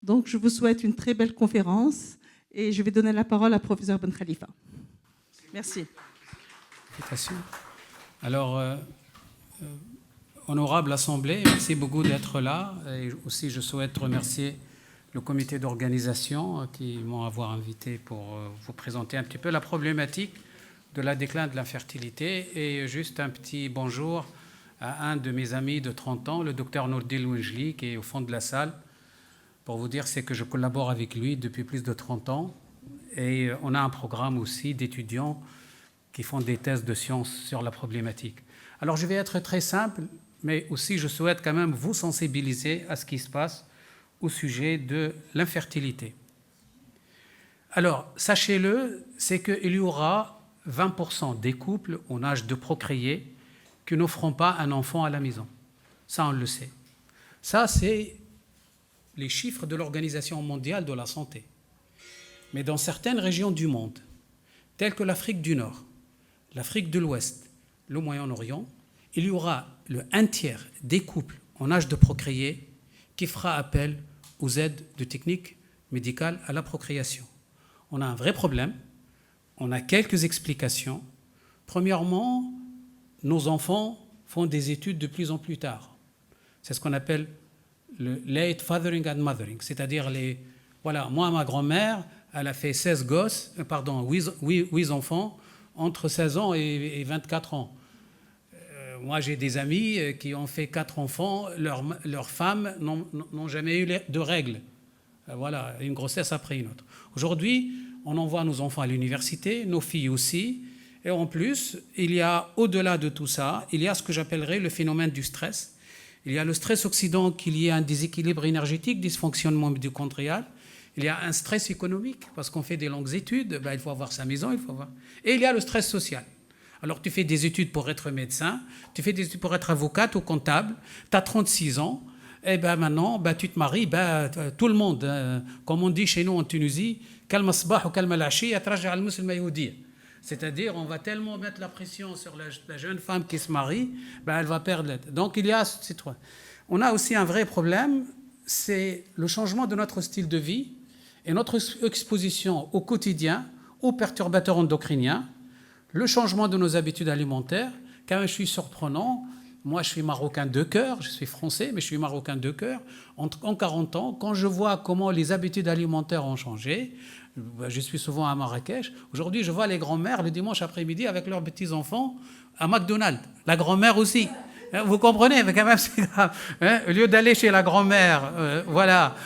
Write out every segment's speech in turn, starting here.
Donc, je vous souhaite une très belle conférence et je vais donner la parole à professeur Ben Khalifa. Merci. Alors, honorable Assemblée, merci beaucoup d'être là. Et aussi, je souhaite remercier le comité d'organisation qui m'ont invité pour vous présenter un petit peu la problématique de la déclin de l'infertilité. Et juste un petit bonjour à un de mes amis de 30 ans, le docteur Nourdil Ouinjli, qui est au fond de la salle. Pour vous dire, c'est que je collabore avec lui depuis plus de 30 ans. Et on a un programme aussi d'étudiants qui font des thèses de sciences sur la problématique. Alors, je vais être très simple, mais aussi je souhaite quand même vous sensibiliser à ce qui se passe au sujet de l'infertilité. Alors, sachez-le, c'est qu'il y aura 20% des couples en âge de procréer qui n'offront pas un enfant à la maison. Ça, on le sait. Ça, c'est les chiffres de l'Organisation mondiale de la santé. Mais dans certaines régions du monde, telles que l'Afrique du Nord, l'Afrique de l'Ouest, le Moyen-Orient, il y aura un tiers des couples en âge de procréer qui fera appel aux aides de techniques médicales à la procréation. On a un vrai problème, on a quelques explications. Premièrement, nos enfants font des études de plus en plus tard. C'est ce qu'on appelle le late fathering and mothering, c'est-à-dire moi, ma grand-mère, elle a fait 8 enfants entre 16 ans et 24 ans. Moi, j'ai des amis qui ont fait 4 enfants, leurs femmes n'ont jamais eu de règles. Voilà, une grossesse après une autre. Aujourd'hui, on envoie nos enfants à l'université, nos filles aussi, et en plus, il y a, au-delà de tout ça, il y a ce que j'appellerais le phénomène du stress. Il y a le stress oxydant qu'il y ait un déséquilibre énergétique, dysfonctionnement mitochondrial. Il y a un stress économique, parce qu'on fait des longues études, il faut avoir sa maison, Et il y a le stress social. Alors tu fais des études pour être médecin, tu fais des études pour être avocate ou comptable, tu as 36 ans, et maintenant tu te maries, tout le monde, comme on dit chez nous en Tunisie, c'est-à-dire on va tellement mettre la pression sur la jeune femme qui se marie, elle va perdre. Donc il y a on a aussi un vrai problème, c'est le changement de notre style de vie et notre exposition au quotidien aux perturbateurs endocriniens, le changement de nos habitudes alimentaires. Quand même, je suis surprenant. Moi, je suis marocain de cœur, je suis français, mais je suis marocain de cœur. En 40 ans, quand je vois comment les habitudes alimentaires ont changé, je suis souvent à Marrakech. Aujourd'hui, je vois les grands-mères le dimanche après-midi avec leurs petits-enfants à McDonald's. La grand-mère aussi. Vous comprenez, mais quand même, c'est grave. Au lieu d'aller chez la grand-mère, voilà.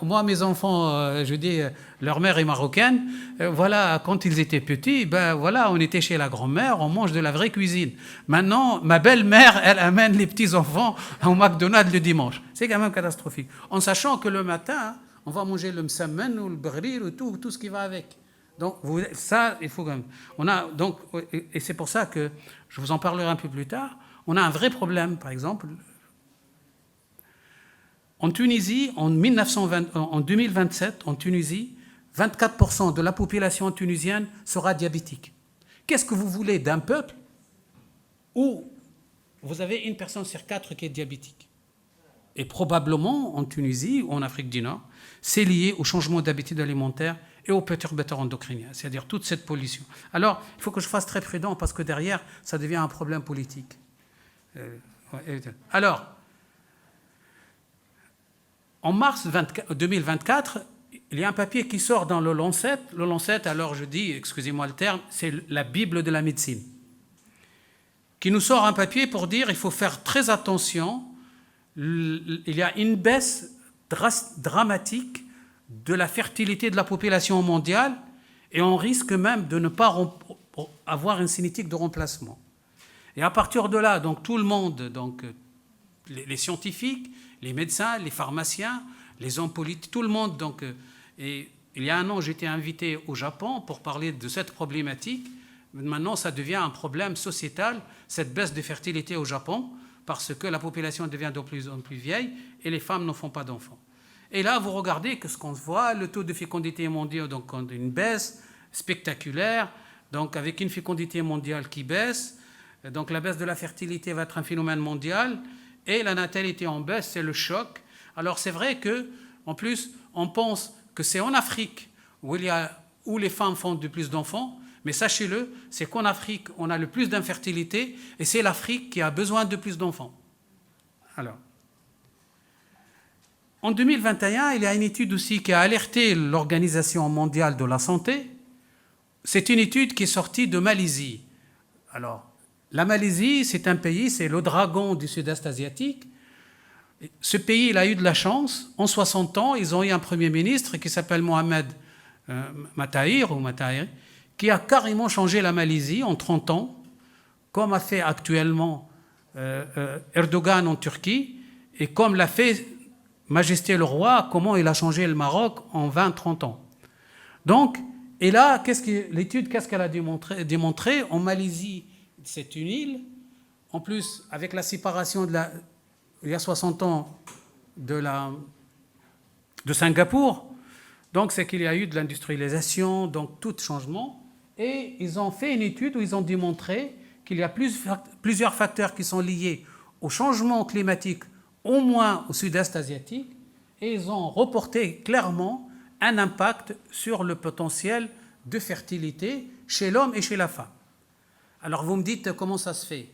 Moi, mes enfants, je dis, leur mère est marocaine. Quand ils étaient petits, on était chez la grand-mère, on mange de la vraie cuisine. Maintenant, ma belle-mère, elle amène les petits-enfants au McDonald's le dimanche. C'est quand même catastrophique. En sachant que le matin, on va manger le msammen ou le brir ou tout ce qui va avec. Donc, ça, il faut quand même. Et c'est pour ça que je vous en parlerai un peu plus tard. On a un vrai problème, par exemple. En Tunisie, en 2027, en Tunisie, 24% de la population tunisienne sera diabétique. Qu'est-ce que vous voulez d'un peuple où vous avez une personne sur 4 qui est diabétique? Et probablement, en Tunisie ou en Afrique du Nord, c'est lié au changement d'habitude alimentaire et aux perturbateurs endocriniens, c'est-à-dire toute cette pollution. Alors, il faut que je fasse très prudent parce que derrière, ça devient un problème politique. Alors, en mars 2024, il y a un papier qui sort dans le Lancet. Le Lancet, alors je dis, excusez-moi le terme, c'est la Bible de la médecine, qui nous sort un papier pour dire qu'il faut faire très attention. Il y a une baisse dramatique de la fertilité de la population mondiale et on risque même de ne pas avoir une cinétique de remplacement. Et à partir de là, donc tout le monde, les scientifiques, les médecins, les pharmaciens, les hommes politiques, tout le monde. Et il y a un an, j'étais invité au Japon pour parler de cette problématique. Maintenant, ça devient un problème sociétal, cette baisse de fertilité au Japon, parce que la population devient de plus en plus vieille et les femmes ne font pas d'enfants. Et là, vous regardez que ce qu'on voit, le taux de fécondité mondial, donc une baisse spectaculaire, donc avec une fécondité mondiale qui baisse, donc la baisse de la fertilité va être un phénomène mondial, et la natalité en baisse, c'est le choc. Alors c'est vrai que, en plus, on pense que c'est en Afrique où les femmes font de plus d'enfants, mais sachez-le, c'est qu'en Afrique, on a le plus d'infertilité, et c'est l'Afrique qui a besoin de plus d'enfants. Alors, en 2021, il y a une étude aussi qui a alerté l'Organisation mondiale de la santé. C'est une étude qui est sortie de Malaisie. Alors, la Malaisie, c'est un pays, c'est le dragon du sud-est asiatique. Ce pays, il a eu de la chance. En 60 ans, ils ont eu un premier ministre qui s'appelle Mohamed Matahir, qui a carrément changé la Malaisie en 30 ans, comme a fait actuellement Erdogan en Turquie, et comme l'a fait Majesté le Roi, comment il a changé le Maroc en 20-30 ans. Donc, et là, l'étude, qu'est-ce qu'elle a démontré? En Malaisie, c'est une île. En plus, avec la séparation il y a 60 ans de Singapour, donc c'est qu'il y a eu de l'industrialisation, donc tout changement. Et ils ont fait une étude où ils ont démontré qu'il y a plusieurs facteurs qui sont liés au changement climatique, au moins au sud-est asiatique, et ils ont reporté clairement un impact sur le potentiel de fertilité chez l'homme et chez la femme. Alors vous me dites comment ça se fait?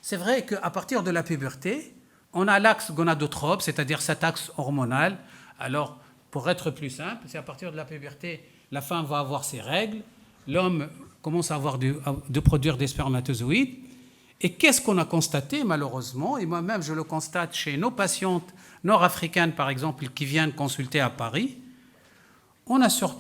C'est vrai qu'à partir de la puberté, on a l'axe gonadotrope, c'est-à-dire cet axe hormonal. Alors, pour être plus simple, c'est à partir de la puberté, la femme va avoir ses règles, l'homme commence à produire des spermatozoïdes. Et qu'est-ce qu'on a constaté, malheureusement, et moi-même je le constate chez nos patientes nord-africaines, par exemple, qui viennent consulter à Paris.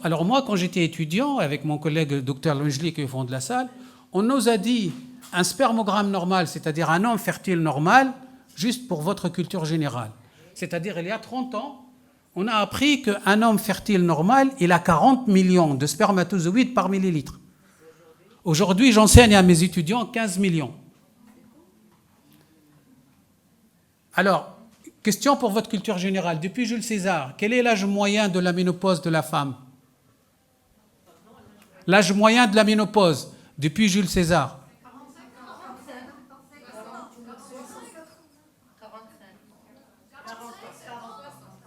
Alors moi, quand j'étais étudiant, avec mon collègue Dr Longeli, qui est au fond de la salle, on nous a dit un spermogramme normal, c'est-à-dire un homme fertile normal, juste pour votre culture générale. C'est-à-dire, il y a 30 ans, on a appris qu'un homme fertile normal, il a 40 millions de spermatozoïdes par millilitre. Aujourd'hui, j'enseigne à mes étudiants 15 millions. Alors, question pour votre culture générale. Depuis Jules César, quel est l'âge moyen de la ménopause de la femme? L'âge moyen de la ménopause depuis Jules César.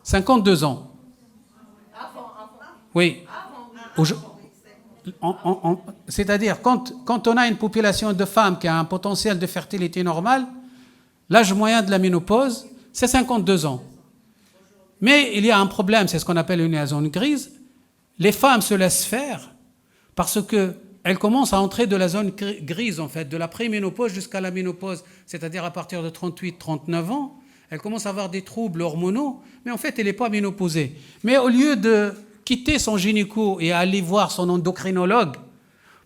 52 ans. Oui. C'est-à-dire, quand on a une population de femmes qui a un potentiel de fertilité normal, l'âge moyen de la ménopause, c'est 52 ans. Mais il y a un problème, c'est ce qu'on appelle une zone grise. Les femmes se laissent faire parce qu'elles commencent à entrer de la zone grise, en fait, de la préménopause jusqu'à la ménopause, c'est-à-dire à partir de 38-39 ans. Elle commence à avoir des troubles hormonaux, mais en fait, elle n'est pas ménopausée. Mais au lieu de quitter son gynéco et aller voir son endocrinologue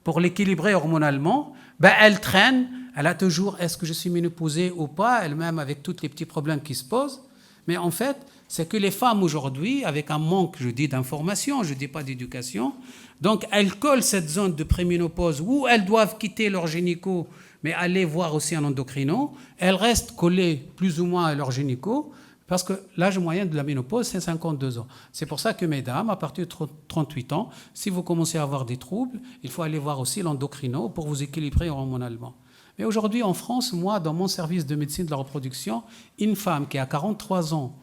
pour l'équilibrer hormonalement, elle traîne, elle a toujours, est-ce que je suis ménopausée ou pas, elle-même avec tous les petits problèmes qui se posent. Mais en fait, c'est que les femmes aujourd'hui, avec un manque, je dis, d'information, je ne dis pas d'éducation, donc elles collent cette zone de préménopause où elles doivent quitter leur gynéco, mais aller voir aussi un endocrino, elles restent collées plus ou moins à leur gynéco, parce que l'âge moyen de la ménopause, c'est 52 ans. C'est pour ça que, mesdames, à partir de 38 ans, si vous commencez à avoir des troubles, il faut aller voir aussi l'endocrino pour vous équilibrer hormonalement. Mais aujourd'hui, en France, moi, dans mon service de médecine de la reproduction, une femme qui a 43 ans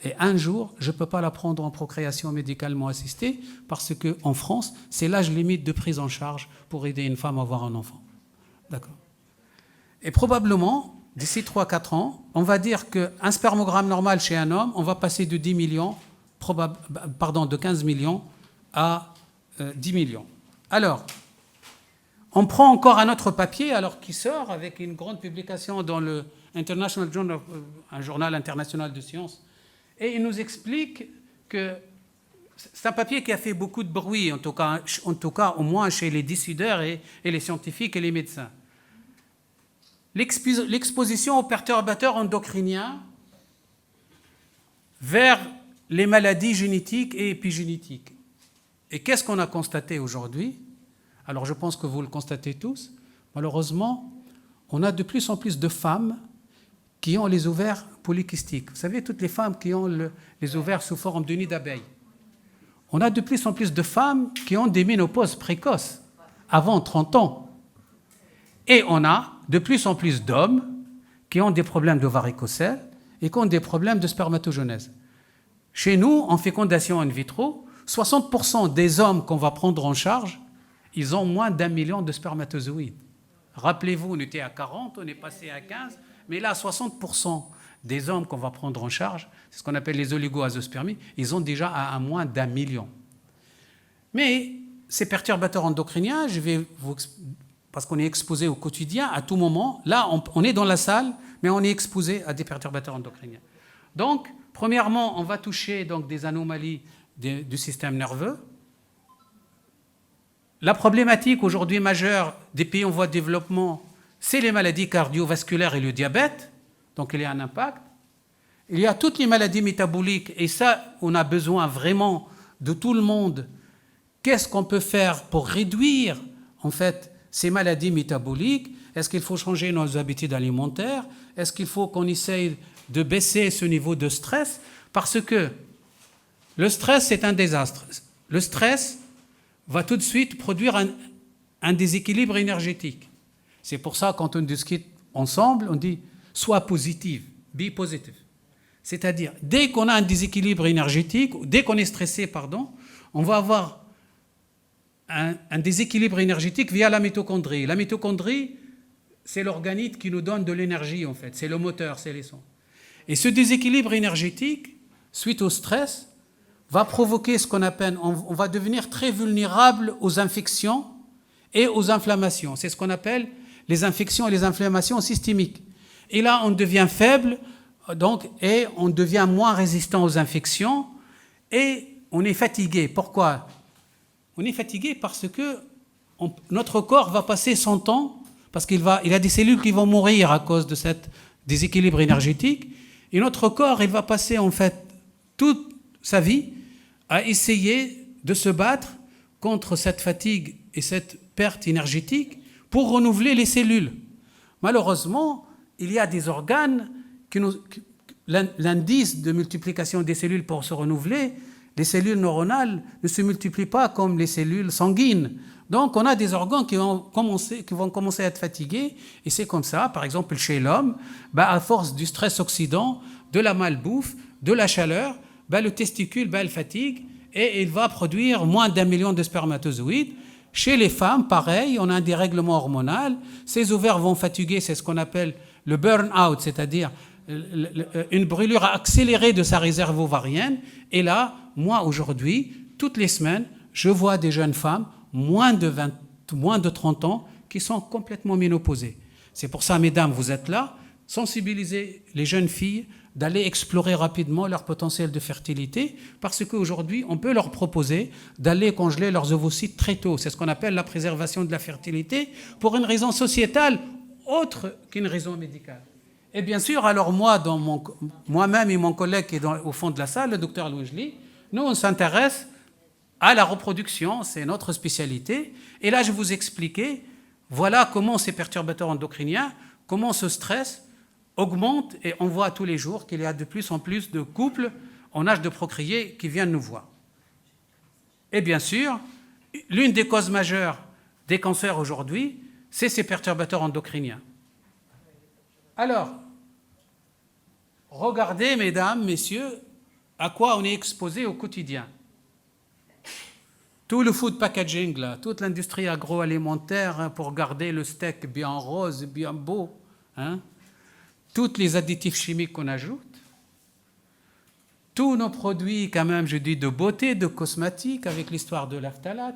et un jour, je ne peux pas la prendre en procréation médicalement assistée parce qu'en France, c'est l'âge limite de prise en charge pour aider une femme à avoir un enfant. D'accord. Et probablement, d'ici 3-4 ans, on va dire qu'un spermogramme normal chez un homme, on va passer de 10 millions, de 15 millions à 10 millions. Alors, on prend encore un autre papier qui sort avec une grande publication dans le International Journal, un journal international de sciences, et il nous explique que c'est un papier qui a fait beaucoup de bruit, en tout cas au moins chez les décideurs et les scientifiques et les médecins. L'exposition aux perturbateurs endocriniens vers les maladies génétiques et épigénétiques. Et qu'est-ce qu'on a constaté aujourd'hui? Alors je pense que vous le constatez tous. Malheureusement, on a de plus en plus de femmes qui ont les ovaires polykystiques. Vous savez, toutes les femmes qui ont les ovaires sous forme de nid d'abeille. On a de plus en plus de femmes qui ont des ménopauses précoces, avant 30 ans. Et on a de plus en plus d'hommes qui ont des problèmes de varicocèle et qui ont des problèmes de spermatogenèse. Chez nous, en fécondation in vitro, 60% des hommes qu'on va prendre en charge, ils ont moins d'1 million de spermatozoïdes. Rappelez-vous, on était à 40, on est passé à 15, mais là, 60% des hommes qu'on va prendre en charge, c'est ce qu'on appelle les oligoazoospermies, ils ont déjà à moins d'1 million. Mais ces perturbateurs endocriniens, parce qu'on est exposé au quotidien, à tout moment, là, on est dans la salle, mais on est exposé à des perturbateurs endocriniens. Donc, premièrement, on va toucher donc, des anomalies du système nerveux. La problématique aujourd'hui majeure des pays en voie de développement, c'est les maladies cardiovasculaires et le diabète. Donc, il y a un impact. Il y a toutes les maladies métaboliques, et ça, on a besoin vraiment de tout le monde. Qu'est-ce qu'on peut faire pour réduire, en fait, ces maladies métaboliques? Est-ce qu'il faut changer nos habitudes alimentaires? Est-ce qu'il faut qu'on essaye de baisser ce niveau de stress? Parce que le stress, c'est un désastre. Le stress va tout de suite produire un déséquilibre énergétique. C'est pour ça, quand on discute ensemble, on dit « sois positif »,« be positive ». C'est-à-dire, dès qu'on a un déséquilibre énergétique, dès qu'on est stressé, on va avoir un déséquilibre énergétique via la mitochondrie. La mitochondrie, c'est l'organite qui nous donne de l'énergie, en fait. C'est le moteur, c'est les sons. Et ce déséquilibre énergétique, suite au stress, va provoquer ce qu'on appelle, on va devenir très vulnérable aux infections et aux inflammations. C'est ce qu'on appelle les infections et les inflammations systémiques. Et là, on devient faible, donc, et on devient moins résistant aux infections, et on est fatigué. Pourquoi ? On est fatigué parce que notre corps va passer son temps, parce qu'il y a des cellules qui vont mourir à cause de cet déséquilibre énergétique, et notre corps, il va passer en fait toute sa vie à essayer de se battre contre cette fatigue et cette perte énergétique pour renouveler les cellules. Malheureusement, il y a des organes l'indice de multiplication des cellules pour se renouveler, les cellules neuronales ne se multiplient pas comme les cellules sanguines. Donc, on a des organes qui vont commencer à être fatigués, et c'est comme ça, par exemple, chez l'homme, à force du stress oxydant, de la malbouffe, de la chaleur, le testicule, il fatigue, et il va produire moins d'1 million de spermatozoïdes. Chez les femmes, pareil, on a un dérèglement hormonal, ces ovaires vont fatiguer, c'est ce qu'on appelle le burn-out, c'est-à-dire une brûlure accélérée de sa réserve ovarienne. Et là, moi, aujourd'hui, toutes les semaines, je vois des jeunes femmes, moins de 30 ans, qui sont complètement ménopausées. C'est pour ça, mesdames, vous êtes là, sensibilisez les jeunes filles d'aller explorer rapidement leur potentiel de fertilité, parce qu'aujourd'hui, on peut leur proposer d'aller congeler leurs ovocytes très tôt. C'est ce qu'on appelle la préservation de la fertilité, pour une raison sociétale autre qu'une raison médicale. Et bien sûr, alors moi-même et mon collègue qui est au fond de la salle, le docteur Louijli, nous, on s'intéresse à la reproduction, c'est notre spécialité. Et là, je vous expliquais, voilà comment ces perturbateurs endocriniens, comment ce stress augmente, et on voit tous les jours qu'il y a de plus en plus de couples en âge de procréer qui viennent nous voir. Et bien sûr, l'une des causes majeures des cancers aujourd'hui, c'est ces perturbateurs endocriniens. Alors, regardez, mesdames, messieurs, à quoi on est exposé au quotidien. Tout le food packaging, là, toute l'industrie agroalimentaire pour garder le steak bien rose, bien beau, tous les additifs chimiques qu'on ajoute, tous nos produits, quand même, je dis, de beauté, de cosmétiques, avec l'histoire de l'phtalate,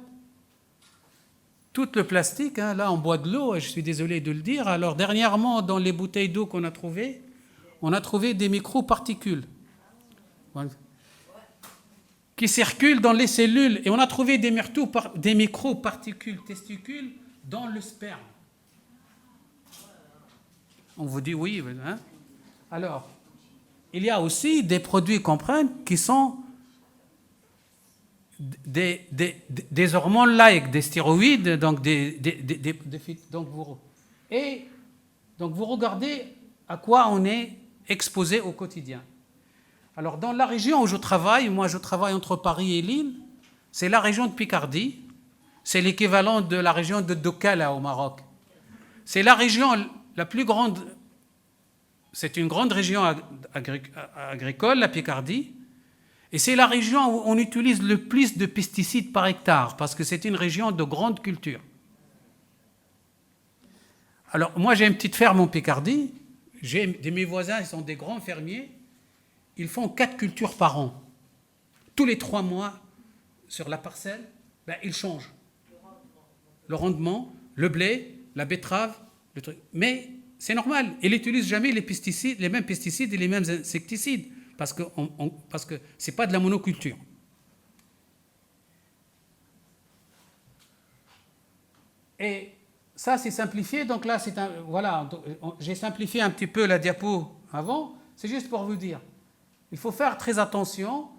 tout le plastique, là, on boit de l'eau, et je suis désolé de le dire. Alors, dernièrement, dans les bouteilles d'eau qu'on a trouvées, on a trouvé des microparticules qui circulent dans les cellules, et on a trouvé des microparticules testicules dans le sperme. On vous dit oui, Alors, il y a aussi des produits qu'on prend qui sont des hormones-like, des stéroïdes, donc vous regardez à quoi on est exposé au quotidien. Alors, dans la région où je travaille, moi je travaille entre Paris et Lille, c'est la région de Picardie, c'est l'équivalent de la région de Douala au Maroc. C'est la région la plus grande, c'est une grande région agricole, la Picardie, Et c'est la région où on utilise le plus de pesticides par hectare, parce que c'est une région de grande culture. Alors, moi, j'ai une petite ferme en Picardie. Mes voisins, ils sont des grands fermiers. Ils font 4 cultures par an. Tous les 3 mois, sur la parcelle, ils changent. Le rendement, le blé, la betterave, le truc. Mais c'est normal. Ils n'utilisent jamais les pesticides, les mêmes pesticides et les mêmes insecticides, parce que ce n'est pas de la monoculture. Et ça, c'est simplifié. Donc là, voilà, j'ai simplifié un petit peu la diapo avant. C'est juste pour vous dire, il faut faire très attention.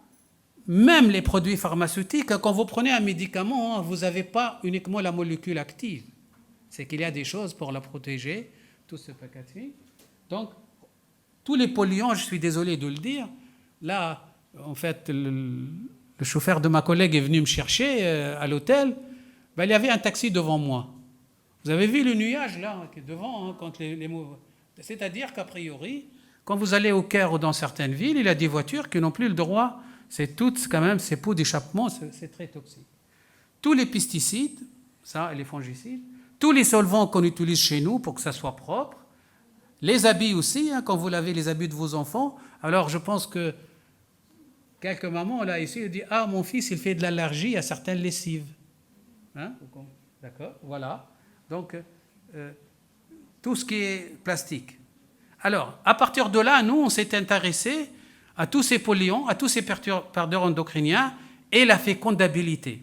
Même les produits pharmaceutiques, quand vous prenez un médicament, vous n'avez pas uniquement la molécule active. C'est qu'il y a des choses pour la protéger, tout ce paquet. Donc, tous les polluants, je suis désolé de le dire, là, en fait, le chauffeur de ma collègue est venu me chercher à l'hôtel, il y avait un taxi devant moi. Vous avez vu le nuage là, qui est devant, quand les mots... C'est-à-dire qu'a priori, quand vous allez au Caire ou dans certaines villes, il y a des voitures qui n'ont plus le droit, c'est toutes quand même, ces pots d'échappement, c'est très toxique. Tous les pesticides, ça, les fongicides, tous les solvants qu'on utilise chez nous pour que ça soit propre, les habits aussi, quand vous lavez les habits de vos enfants, alors je pense que quelques mamans là ici disent « Ah, mon fils, il fait de l'allergie à certaines lessives. » D'accord, voilà. Donc, tout ce qui est plastique. Alors, à partir de là, nous, on s'est intéressé à tous ces polluants, à tous ces perturbateurs endocriniens et la fécondabilité.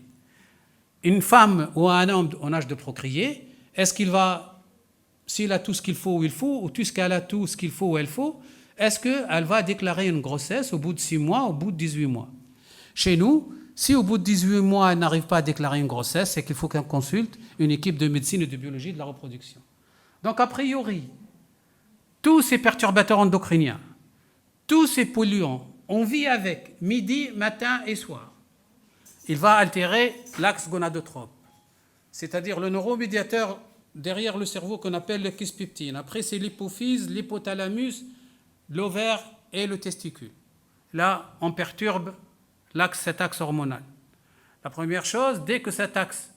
Une femme ou un homme en âge de procréer, est-ce qu'il va, s'il a tout ce qu'il faut où il faut, ou puisqu'elle a tout ce qu'il faut où elle faut, est-ce qu'elle va déclarer une grossesse au bout de 6 mois, au bout de 18 mois? Chez nous, si au bout de 18 mois, elle n'arrive pas à déclarer une grossesse, c'est qu'il faut qu'elle consulte une équipe de médecine et de biologie de la reproduction. Donc, a priori, tous ces perturbateurs endocriniens, tous ces polluants, on vit avec midi, matin et soir. Il va altérer l'axe gonadotrope, c'est-à-dire le neuromédiateur derrière le cerveau qu'on appelle le kisspeptine. Après, c'est l'hypophyse, l'hypothalamus, l'ovaire et le testicule. Là, on perturbe cet axe hormonal. La première chose, dès que cet axe...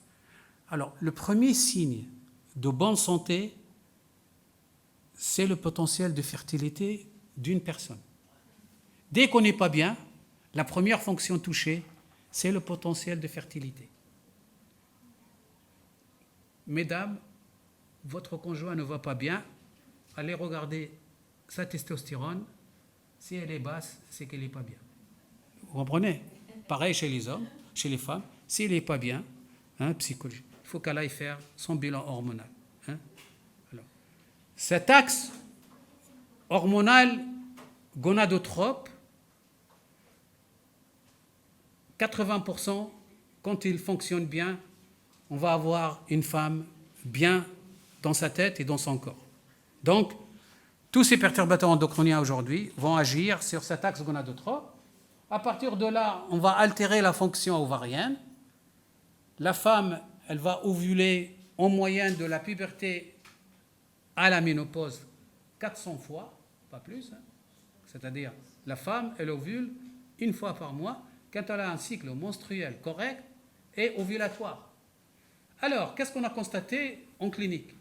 Alors, le premier signe de bonne santé, c'est le potentiel de fertilité d'une personne. Dès qu'on n'est pas bien, la première fonction touchée, c'est le potentiel de fertilité. Mesdames, votre conjoint ne va pas bien, allez regarder sa testostérone. Si elle est basse, c'est qu'elle n'est pas bien. Vous comprenez? Pareil chez les hommes, chez les femmes. S'il n'est pas bien, psychologique, il faut qu'elle aille faire son bilan hormonal. Alors, cet axe hormonal gonadotrope, 80%, quand il fonctionne bien, on va avoir une femme bien dans sa tête et dans son corps. Donc, tous ces perturbateurs endocriniens aujourd'hui vont agir sur cet axe gonadotrope. À partir de là, on va altérer la fonction ovarienne. La femme, elle va ovuler en moyenne de la puberté à la ménopause 400 fois, pas plus. C'est-à-dire, la femme, elle ovule une fois par mois quand elle a un cycle menstruel correct et ovulatoire. Alors, qu'est-ce qu'on a constaté en clinique?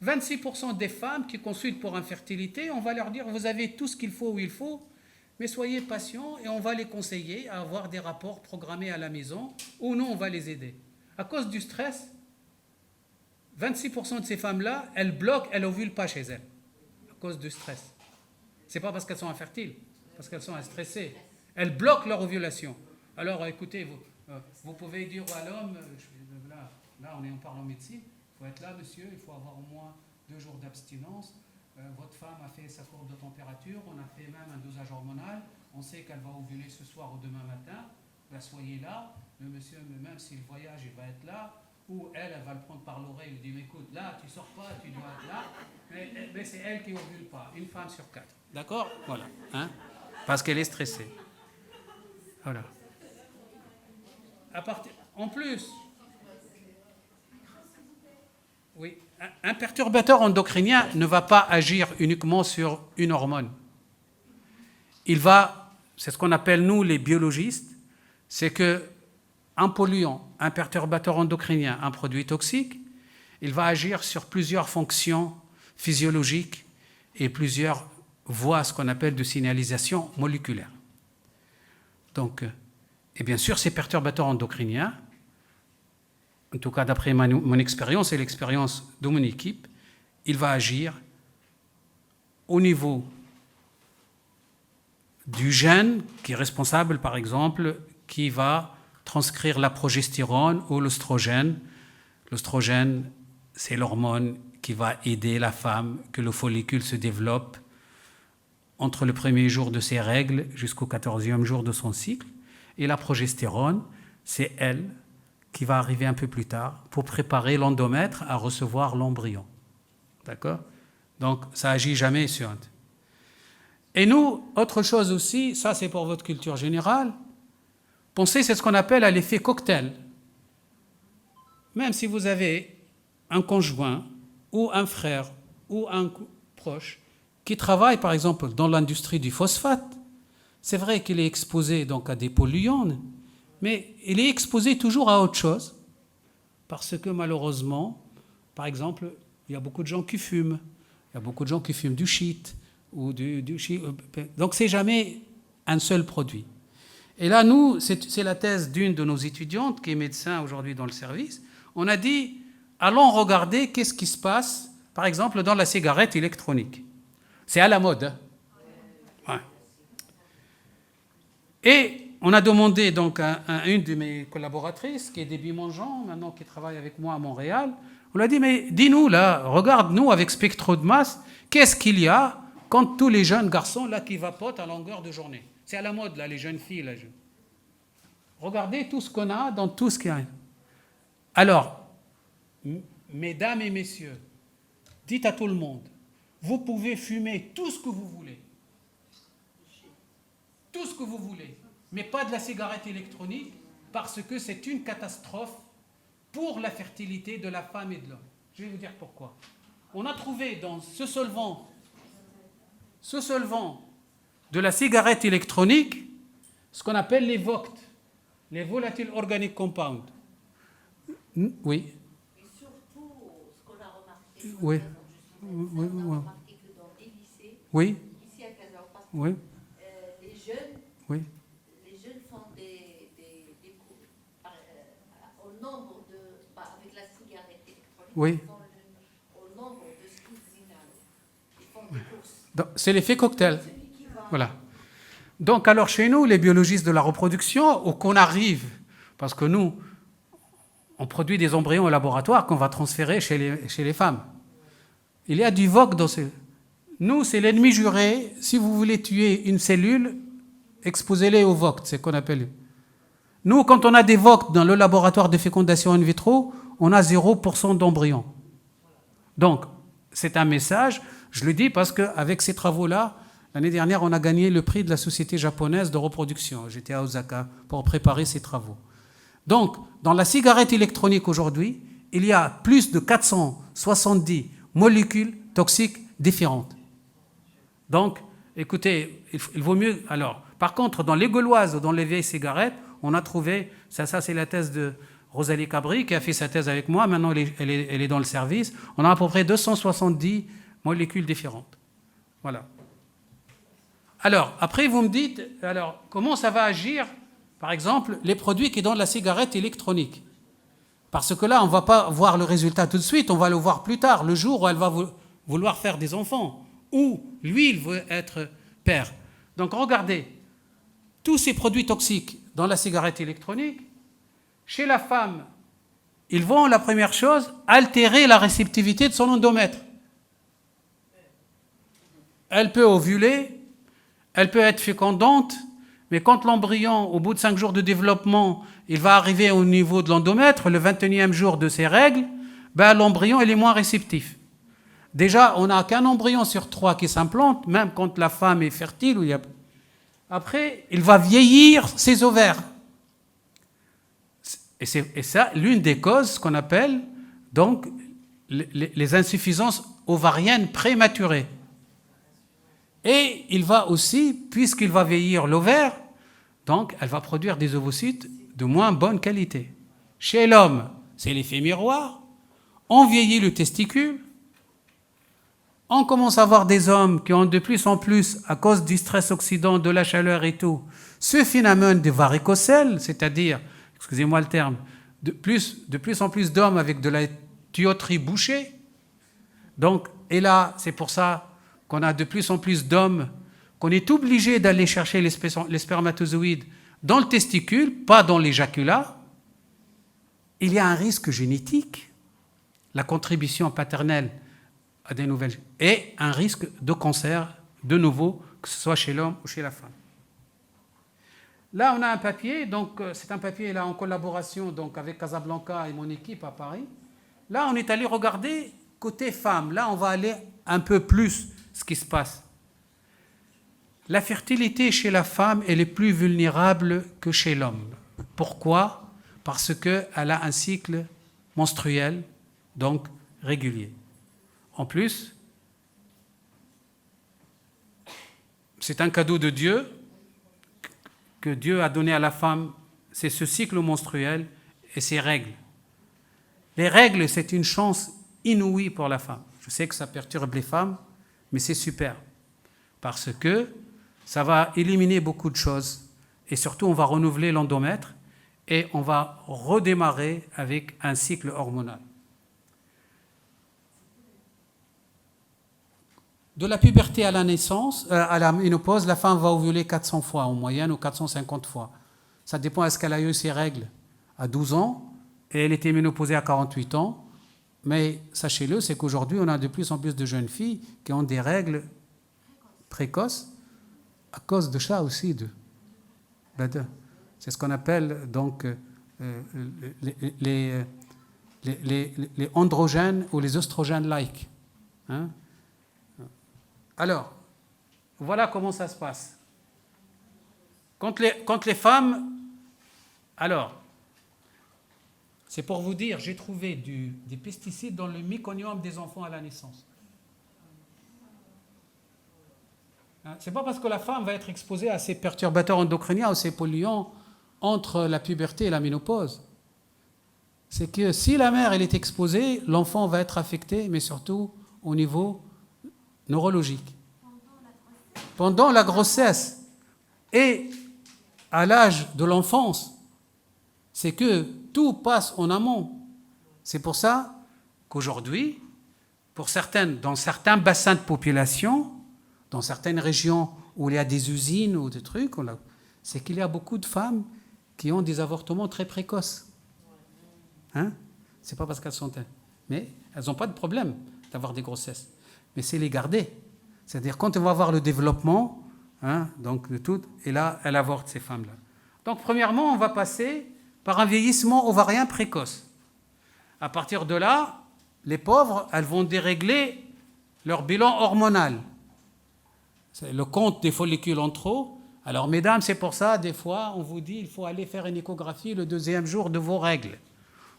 26% des femmes qui consultent pour infertilité, on va leur dire, vous avez tout ce qu'il faut où il faut, mais soyez patients et on va les conseiller à avoir des rapports programmés à la maison ou non, on va les aider. À cause du stress, 26% de ces femmes-là, elles bloquent, elles ovulent pas chez elles, à cause du stress. Ce n'est pas parce qu'elles sont infertiles, parce qu'elles sont stressées. Elles bloquent leur ovulation. Alors, écoutez, vous pouvez dire à l'homme, là on parle en médecine, il faut être là, monsieur, il faut avoir au moins 2 jours d'abstinence. Votre femme a fait sa courbe de température, on a fait même un dosage hormonal, on sait qu'elle va ovuler ce soir ou demain matin, soyez là, le monsieur, même s'il voyage, il va être là, ou elle va le prendre par l'oreille, il dit, mais écoute, là, tu sors pas, tu dois être là, mais c'est elle qui ovule pas, une femme sur 4. D'accord? Voilà. Parce qu'elle est stressée. Voilà. En plus, oui, un perturbateur endocrinien ne va pas agir uniquement sur une hormone. Il va c'est ce qu'on appelle, nous, les biologistes, c'est qu'un polluant, un perturbateur endocrinien, un produit toxique, il va agir sur plusieurs fonctions physiologiques et plusieurs voies, ce qu'on appelle de signalisation moléculaire. Donc, et bien sûr, ces perturbateurs endocriniens, en tout cas d'après mon expérience et l'expérience de mon équipe, il va agir au niveau du gène qui est responsable, par exemple, qui va transcrire la progestérone ou l'œstrogène. L'œstrogène, c'est l'hormone qui va aider la femme que le follicule se développe entre le premier jour de ses règles jusqu'au 14e jour de son cycle. Et la progestérone, c'est elle qui va arriver un peu plus tard pour préparer l'endomètre à recevoir l'embryon. D'accord? Donc, ça agit jamais sur un... Et nous, autre chose aussi, ça c'est pour votre culture générale, pensez, c'est ce qu'on appelle à l'effet cocktail. Même si vous avez un conjoint ou un frère ou un proche qui travaille par exemple dans l'industrie du phosphate, c'est vrai qu'il est exposé donc à des polluants, mais il est exposé toujours à autre chose, parce que malheureusement, par exemple, il y a beaucoup de gens qui fument, il y a beaucoup de gens qui fument du shit, ou donc c'est jamais un seul produit. Et là, nous, c'est la thèse d'une de nos étudiantes qui est médecin aujourd'hui dans le service. On a dit, allons regarder qu'est-ce qui se passe, par exemple, dans la cigarette électronique. C'est à la mode. Hein. Ouais. Et on a demandé donc à une de mes collaboratrices, qui est Déby Mongeon, maintenant qui travaille avec moi à Montréal, on lui a dit, mais dis-nous là, regarde-nous avec spectro de masse, qu'est-ce qu'il y a quand tous les jeunes garçons là qui vapotent à longueur de journée. C'est à la mode là, les jeunes filles là. Regardez tout ce qu'on a dans tout ce qui arrive. Alors, mesdames et messieurs, dites à tout le monde, vous pouvez fumer tout ce que vous voulez. Tout ce que vous voulez. Mais pas de la cigarette électronique, parce que c'est une catastrophe pour la fertilité de la femme et de l'homme. Je vais vous dire pourquoi. On a trouvé dans ce solvant de la cigarette électronique ce qu'on appelle les VOCT, les Volatile Organic Compounds. Oui. Et surtout, ce qu'on a remarqué, Oui. On a remarqué que dans les lycées, Oui. ici à Casablanca, Oui. les jeunes Oui. font des cours au nombre de, avec la cigarette électronique, Oui. au nombre de skis inhalés. Ils font des courses. C'est l'effet cocktail. Voilà. Donc, alors, chez nous, les biologistes de la reproduction, où qu'on arrive, parce que nous, on produit des embryons au laboratoire qu'on va transférer chez les femmes. Il y a du VOC dans ces... Nous, c'est l'ennemi juré. Si vous voulez tuer une cellule, exposez-les au VOC, c'est ce qu'on appelle. Nous, quand on a des VOC dans le laboratoire de fécondation in vitro, on a 0% d'embryons. Donc, c'est un message, je le dis parce qu'avec ces travaux-là, l'année dernière, on a gagné le prix de la Société japonaise de reproduction. J'étais à Osaka pour préparer ces travaux. Donc, dans la cigarette électronique aujourd'hui, il y a plus de 470 molécules toxiques différentes. Donc, écoutez, il vaut mieux... Alors, par contre, dans les gauloises ou dans les vieilles cigarettes, on a trouvé... Ça c'est la thèse de Rosalie Cabri, qui a fait sa thèse avec moi. Maintenant, elle est dans le service. On a à peu près 270 molécules différentes. Voilà. Alors, après, vous me dites, alors, comment ça va agir, par exemple, les produits qui donnent la cigarette électronique? Parce que là, on ne va pas voir le résultat tout de suite, on va le voir plus tard, le jour où elle va vouloir faire des enfants, ou lui, il veut être père. Donc, regardez, tous ces produits toxiques dans la cigarette électronique, chez la femme, ils vont, la première chose, altérer la réceptivité de son endomètre. Elle peut ovuler, elle peut être fécondante, mais quand l'embryon, au bout de 5 jours de développement, il va arriver au niveau de l'endomètre, le 21e jour de ses règles, ben l'embryon il est moins réceptif. Déjà, on n'a qu'un embryon sur 3 qui s'implante, même quand la femme est fertile. Après, il va vieillir ses ovaires. Et ça, l'une des causes qu'on appelle donc les insuffisances ovariennes prématurées. Et il va aussi, puisqu'il va vieillir l'ovaire, donc elle va produire des ovocytes de moins bonne qualité. Chez l'homme, c'est l'effet miroir. On vieillit le testicule. On commence à voir des hommes qui ont de plus en plus, à cause du stress oxydant, de la chaleur et tout, ce phénomène de varicocèle, c'est-à-dire, excusez-moi le terme, de plus en plus d'hommes avec de la tuyauterie bouchée. Donc, et là, c'est pour ça qu'on a de plus en plus d'hommes, qu'on est obligé d'aller chercher les spermatozoïdes dans le testicule, pas dans l'éjaculat. Il y a un risque génétique, la contribution paternelle à des nouvelles, et un risque de cancer, de nouveau, que ce soit chez l'homme ou chez la femme. Là, on a un papier, donc c'est un papier là en collaboration donc, avec Casablanca et mon équipe à Paris. Là, on est allé regarder côté femme. Là, on va aller un peu plus ce qui se passe. La fertilité chez la femme, elle est plus vulnérable que chez l'homme. Pourquoi ? Parce qu'elle a un cycle menstruel, donc régulier. En plus, c'est un cadeau de Dieu que Dieu a donné à la femme, c'est ce cycle menstruel et ses règles. Les règles, c'est une chance inouïe pour la femme. Je sais que ça perturbe les femmes, mais c'est super. Parce que ça va éliminer beaucoup de choses. Et surtout, on va renouveler l'endomètre et on va redémarrer avec un cycle hormonal. De la puberté à la naissance, à la ménopause, la femme va ovuler 400 fois en moyenne ou 450 fois. Ça dépend, est-ce qu'elle a eu ses règles à 12 ans et elle était ménopausée à 48 ans. Mais sachez-le, c'est qu'aujourd'hui, on a de plus en plus de jeunes filles qui ont des règles précoces à cause de ça aussi. C'est ce qu'on appelle donc les androgènes ou les oestrogènes-like. Hein? Alors, voilà comment ça se passe. Quand les femmes... Alors, c'est pour vous dire, j'ai trouvé des pesticides dans le méconium des enfants à la naissance. C'est pas parce que la femme va être exposée à ces perturbateurs endocriniens ou ces polluants entre la puberté et la ménopause. C'est que si la mère elle est exposée, l'enfant va être affecté, mais surtout au niveau neurologique. Pendant la grossesse et à l'âge de l'enfance, c'est que tout passe en amont. C'est pour ça qu'aujourd'hui, dans certains bassins de population, dans certaines régions où il y a des usines ou des trucs, c'est qu'il y a beaucoup de femmes qui ont des avortements très précoces. Hein? C'est pas parce qu'elles sont... Mais elles n'ont pas de problème d'avoir des grossesses. Mais c'est les garder. C'est-à-dire quand on va avoir le développement, hein, donc de tout, et là, elles avortent ces femmes-là. Donc premièrement, on va passer par un vieillissement ovarien précoce. À partir de là, les pauvres, elles vont dérégler leur bilan hormonal. C'est le compte des follicules en trop. Alors, mesdames, c'est pour ça, des fois, on vous dit il faut aller faire une échographie le 2e jour de vos règles.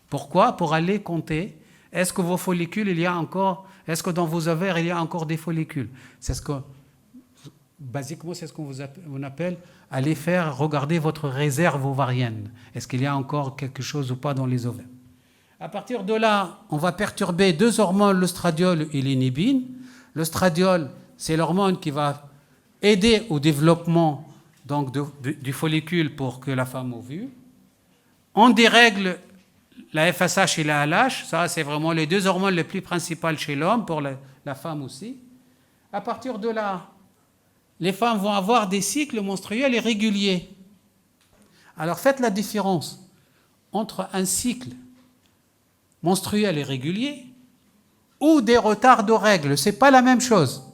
Pourquoi ? Pour aller compter. Est-ce que vos follicules, est-ce que dans vos ovaires, il y a encore des follicules ? Basiquement, c'est ce qu'on vous appelle aller regarder votre réserve ovarienne. Est-ce qu'il y a encore quelque chose ou pas dans les ovaires ? À partir de là, on va perturber 2 hormones, l'œstradiol et l'inhibine. L'œstradiol, c'est l'hormone qui va aider au développement donc, du follicule pour que la femme ovule. On dérègle la FSH et la LH, ça c'est vraiment les 2 hormones les plus principales chez l'homme, pour la femme aussi. À partir de là, les femmes vont avoir des cycles menstruels irréguliers. Alors faites la différence entre un cycle menstruel irrégulier ou des retards de règles. Ce n'est pas la même chose.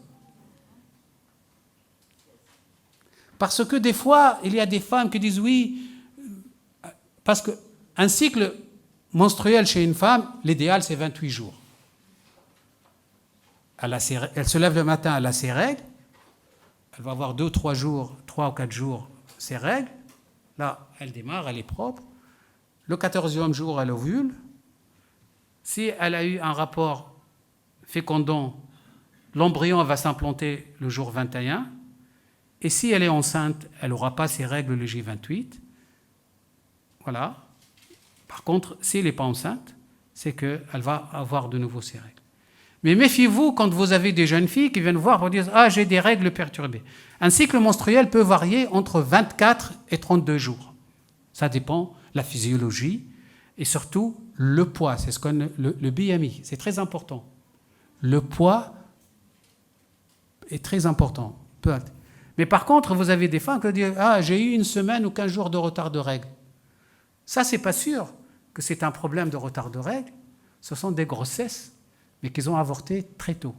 Parce que des fois, il y a des femmes qui disent oui, parce qu'un cycle menstruel chez une femme, l'idéal c'est 28 jours. Elle se lève le matin, elle a ses règles, elle va avoir 2 ou 3 jours, 3 ou 4 jours ses règles. Là, elle démarre, elle est propre. Le 14e jour, elle ovule. Si elle a eu un rapport fécondant l'embryon va s'implanter le jour 21, et si elle est enceinte, elle n'aura pas ses règles le J28. Voilà. Par contre, si elle n'est pas enceinte, c'est qu'elle va avoir de nouveau ses règles. Mais méfiez-vous quand vous avez des jeunes filles qui viennent voir pour dire « Ah, j'ai des règles perturbées ». Un cycle menstruel peut varier entre 24 et 32 jours. Ça dépend de la physiologie et surtout le poids. C'est ce qu'on le BMI. C'est très important. Le poids est très important. Mais par contre, vous avez des femmes qui disent « Ah, j'ai eu une semaine ou 15 jours de retard de règles ». Ça, c'est pas sûr que c'est un problème de retard de règles. Ce sont des grossesses, mais qu'ils ont avorté très tôt.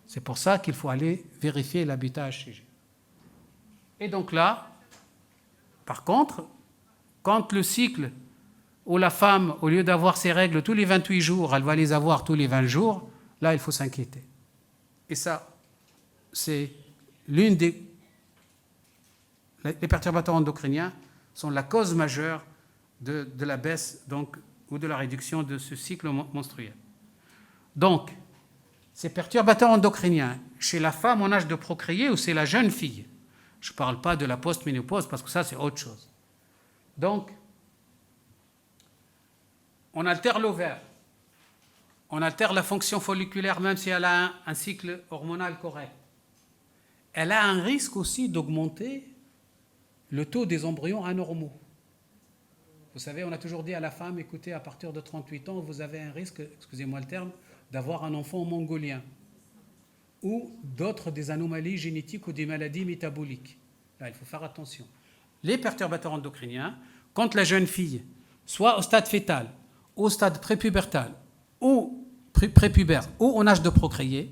C'est pour ça qu'il faut aller vérifier l'habitat HCG. Et donc là, par contre, quand le cycle où la femme, au lieu d'avoir ses règles tous les 28 jours, elle va les avoir tous les 20 jours, là, il faut s'inquiéter. Et ça, c'est l'une des... Les perturbateurs endocriniens sont la cause majeure de la baisse donc, ou de la réduction de ce cycle menstruel. Donc, ces perturbateurs endocriniens, chez la femme en âge de procréer ou c'est la jeune fille, je ne parle pas de la post-ménopause parce que ça, c'est autre chose. Donc, on altère l'ovaire, on altère la fonction folliculaire même si elle a un cycle hormonal correct. Elle a un risque aussi d'augmenter le taux des embryons anormaux. Vous savez, on a toujours dit à la femme, écoutez, à partir de 38 ans, vous avez un risque, excusez-moi le terme, d'avoir un enfant mongolien ou d'autres des anomalies génétiques ou des maladies métaboliques. Là, il faut faire attention. Les perturbateurs endocriniens, quand la jeune fille, soit au stade fœtal, au stade prépubertal ou prépubère ou en âge de procréer,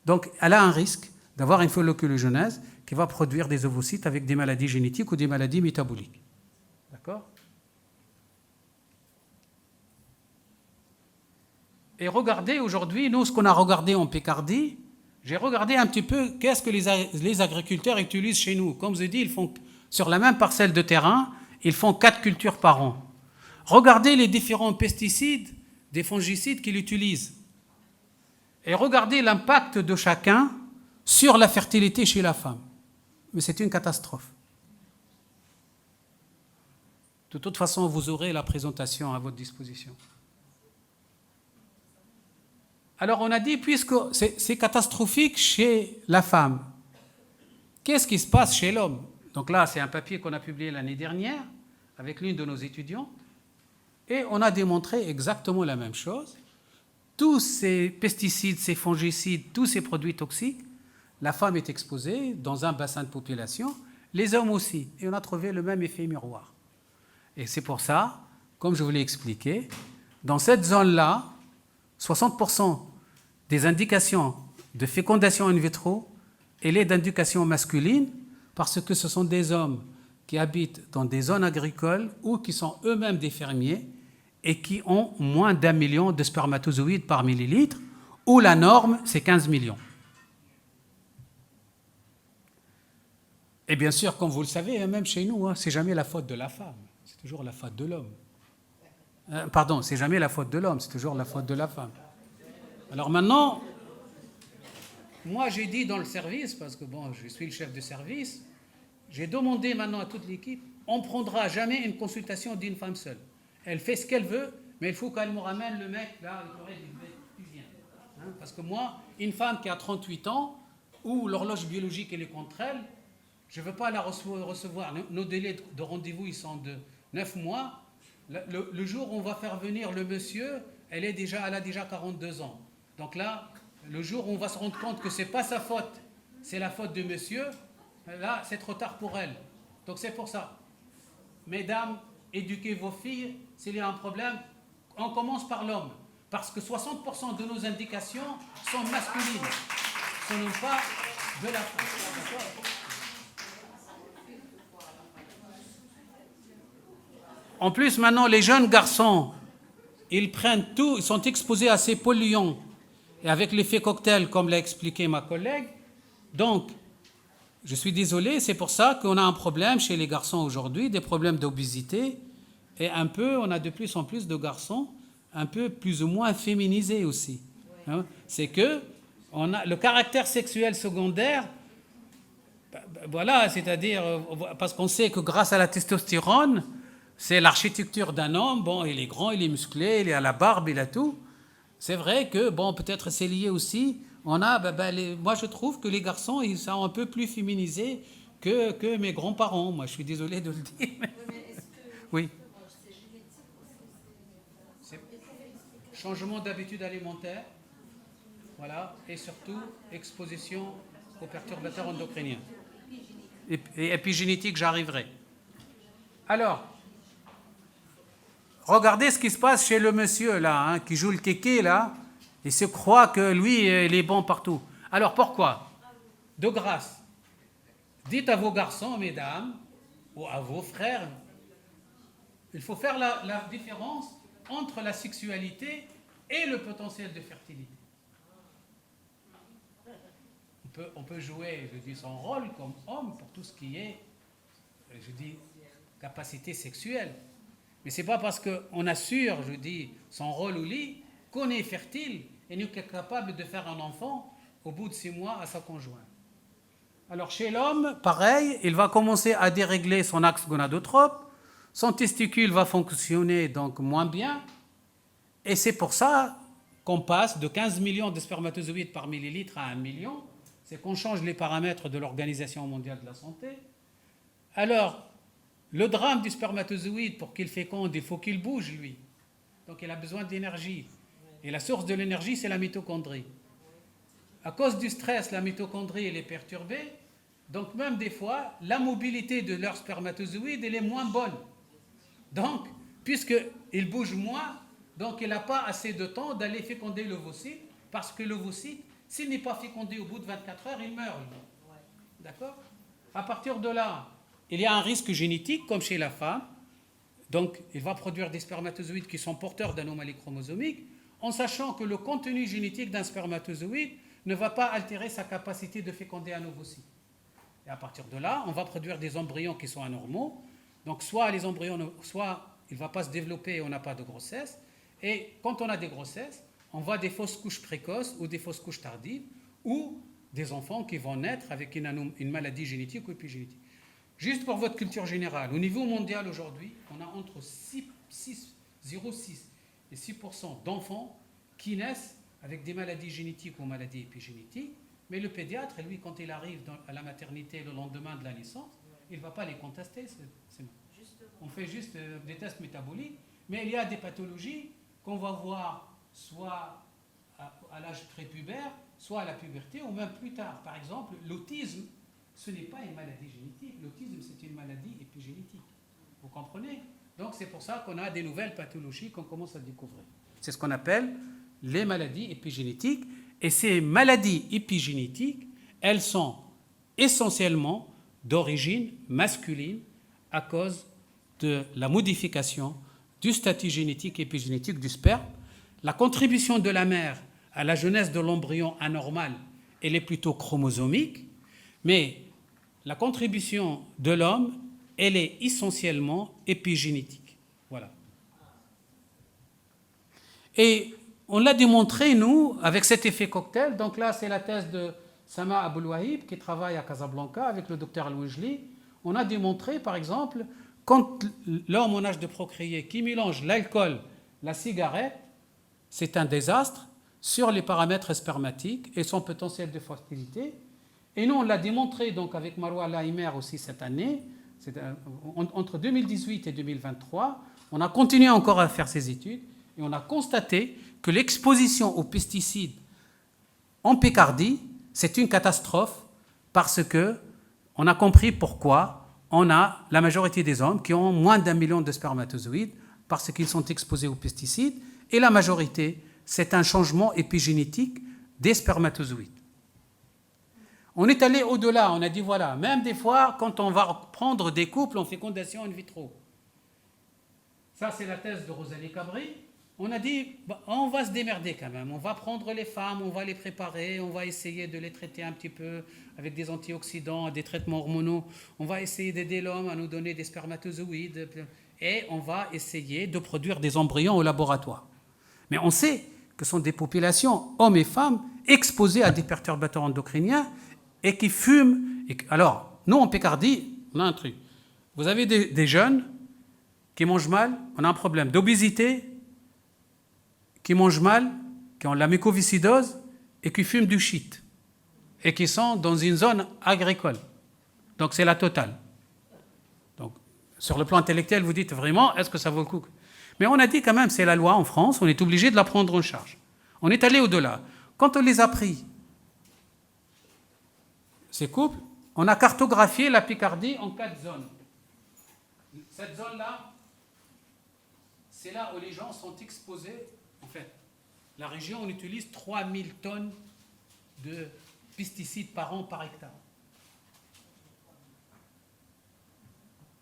donc elle a un risque d'avoir une folliculogenèse qui va produire des ovocytes avec des maladies génétiques ou des maladies métaboliques. D'accord ? Et regardez aujourd'hui, nous, ce qu'on a regardé en Picardie, j'ai regardé un petit peu qu'est-ce que les agriculteurs utilisent chez nous. Comme je vous ai dit, ils font, sur la même parcelle de terrain, ils font 4 cultures par an. Regardez les différents pesticides, des fongicides qu'ils utilisent. Et regardez l'impact de chacun sur la fertilité chez la femme. Mais c'est une catastrophe. De toute façon, vous aurez la présentation à votre disposition. Alors on a dit, puisque c'est catastrophique chez la femme, qu'est-ce qui se passe chez l'homme? Donc là, c'est un papier qu'on a publié l'année dernière avec l'une de nos étudiantes, et on a démontré exactement la même chose. Tous ces pesticides, ces fongicides, tous ces produits toxiques, la femme est exposée dans un bassin de population, les hommes aussi, et on a trouvé le même effet miroir. Et c'est pour ça, comme je vous l'ai expliqué, dans cette zone-là, 60% des indications de fécondation in vitro et les d'indication masculine, parce que ce sont des hommes qui habitent dans des zones agricoles ou qui sont eux-mêmes des fermiers et qui ont moins d'1 million de spermatozoïdes par millilitre, où la norme, c'est 15 millions. Et bien sûr, comme vous le savez, même chez nous, c'est jamais la faute de la femme, c'est toujours la faute de l'homme. Pardon, c'est jamais la faute de l'homme, c'est toujours la faute de la femme. Alors maintenant, moi j'ai dit dans le service, parce que bon, je suis le chef de service, j'ai demandé maintenant à toute l'équipe, on ne prendra jamais une consultation d'une femme seule. Elle fait ce qu'elle veut, mais il faut qu'elle me ramène le mec là, qui vient. Parce que moi, une femme qui a 38 ans, où l'horloge biologique elle est contre elle, je ne veux pas la recevoir. Nos délais de rendez-vous, ils sont de 9 mois. Le jour où on va faire venir le monsieur, elle a déjà 42 ans. Donc là, le jour où on va se rendre compte que ce n'est pas sa faute, c'est la faute de monsieur, là, c'est trop tard pour elle. Donc c'est pour ça. Mesdames, éduquez vos filles. S'il y a un problème, on commence par l'homme. Parce que 60% de nos indications sont masculines. Ce n'est pas de la femme. En plus, maintenant, les jeunes garçons, ils prennent tout, ils sont exposés à ces polluants. Et avec l'effet cocktail, comme l'a expliqué ma collègue, donc, je suis désolé, c'est pour ça qu'on a un problème chez les garçons aujourd'hui, des problèmes d'obésité, et on a de plus en plus de garçons un peu plus ou moins féminisés aussi. Hein. C'est que On a le caractère sexuel secondaire, voilà, c'est-à-dire, parce qu'on sait que grâce à la testostérone, c'est l'architecture d'un homme, bon, il est grand, il est musclé, il a la barbe, il a tout. C'est vrai que, bon, peut-être c'est lié aussi, on a, moi je trouve que les garçons, ils sont un peu plus féminisés que mes grands-parents. Moi, je suis désolé de le dire. Oui. C'est changement d'habitude alimentaire, voilà, et surtout exposition aux perturbateurs endocriniens. Et épigénétique, j'arriverai. Alors, regardez ce qui se passe chez le monsieur là, hein, qui joue le kéké là, il se croit que lui, il est bon partout. Alors pourquoi? De grâce, dites à vos garçons, mesdames, ou à vos frères, il faut faire la différence entre la sexualité et le potentiel de fertilité. On peut jouer, je dis, son rôle comme homme pour tout ce qui est, je dis, capacité sexuelle. Mais ce n'est pas parce qu'on assure, je dis, son rôle au lit, qu'on est fertile et nous sommes capables de faire un enfant au bout de 6 mois à sa conjointe. Alors chez l'homme, pareil, il va commencer à dérégler son axe gonadotrope, son testicule va fonctionner donc moins bien, et c'est pour ça qu'on passe de 15 millions de spermatozoïdes par millilitre à 1 million, c'est qu'on change les paramètres de l'Organisation mondiale de la santé. Alors, le drame du spermatozoïde, pour qu'il féconde, il faut qu'il bouge, lui. Donc il a besoin d'énergie. Et la source de l'énergie, c'est la mitochondrie. À cause du stress, la mitochondrie, elle est perturbée. Donc même des fois, la mobilité de leur spermatozoïde, elle est moins bonne. Donc, puisqu'il bouge moins, donc il n'a pas assez de temps d'aller féconder l'ovocyte, parce que l'ovocyte, s'il n'est pas fécondé au bout de 24 heures, il meurt. D'accord? À partir de là, il y a un risque génétique, comme chez la femme. Donc, il va produire des spermatozoïdes qui sont porteurs d'anomalies chromosomiques, en sachant que le contenu génétique d'un spermatozoïde ne va pas altérer sa capacité de féconder un ovocyte. Et à partir de là, on va produire des embryons qui sont anormaux. Donc, soit les embryons, soit il ne va pas se développer et on n'a pas de grossesse. Et quand on a des grossesses, on voit des fausses couches précoces ou des fausses couches tardives, ou des enfants qui vont naître avec une maladie génétique ou épigénétique. Juste pour votre culture générale, au niveau mondial aujourd'hui, on a entre 0,6 et 6% d'enfants qui naissent avec des maladies génétiques ou maladies épigénétiques, mais le pédiatre, lui, quand il arrive à la maternité le lendemain de la naissance, il ne va pas les contester. On fait juste des tests métaboliques, mais il y a des pathologies qu'on va voir soit à l'âge prépubère, soit à la puberté, ou même plus tard. Par exemple, l'autisme, ce n'est pas une maladie génétique. L'autisme, c'est une maladie épigénétique. Vous comprenez? Donc, c'est pour ça qu'on a des nouvelles pathologies qu'on commence à découvrir. C'est ce qu'on appelle les maladies épigénétiques. Et ces maladies épigénétiques, elles sont essentiellement d'origine masculine à cause de la modification du statut génétique et épigénétique du sperme. La contribution de la mère à la jeunesse de l'embryon anormal, elle est plutôt chromosomique, mais la contribution de l'homme, elle est essentiellement épigénétique. Voilà. Et on l'a démontré, nous, avec cet effet cocktail. Donc là, c'est la thèse de Sama Aboulouahib, qui travaille à Casablanca avec le docteur Al-Wijli. On a démontré, par exemple, quand l'homme en âge de procréer, qui mélange l'alcool, la cigarette, c'est un désastre sur les paramètres spermatiques et son potentiel de fertilité. Et nous, on l'a démontré donc avec Maroua Laimer aussi cette année, entre 2018 et 2023. On a continué encore à faire ces études et on a constaté que l'exposition aux pesticides en Picardie, c'est une catastrophe parce qu'on a compris pourquoi on a la majorité des hommes qui ont moins d'1 million de spermatozoïdes parce qu'ils sont exposés aux pesticides, et la majorité, c'est un changement épigénétique des spermatozoïdes. On est allé au-delà, on a dit voilà, même des fois, quand on va prendre des couples en fécondation in vitro, ça c'est la thèse de Rosalie Cabri, on a dit on va se démerder quand même, on va prendre les femmes, on va les préparer, on va essayer de les traiter un petit peu avec des antioxydants, des traitements hormonaux, on va essayer d'aider l'homme à nous donner des spermatozoïdes, et on va essayer de produire des embryons au laboratoire. Mais on sait que sont des populations, hommes et femmes, exposées à des perturbateurs endocriniens et qui fument. Alors, nous, en Picardie, on a un truc. Vous avez des jeunes qui mangent mal, on a un problème d'obésité, qui mangent mal, qui ont la mucoviscidose et qui fument du shit et qui sont dans une zone agricole. Donc c'est la totale. Donc sur le plan intellectuel, vous dites vraiment, est-ce que ça vaut le coup? Mais on a dit quand même, c'est la loi en France, on est obligé de la prendre en charge. On est allé au-delà. Quand on les a pris, ces couples, on a cartographié la Picardie en 4 zones. Cette zone-là, c'est là où les gens sont exposés. En fait, la région, on utilise 3000 tonnes de pesticides par an par hectare.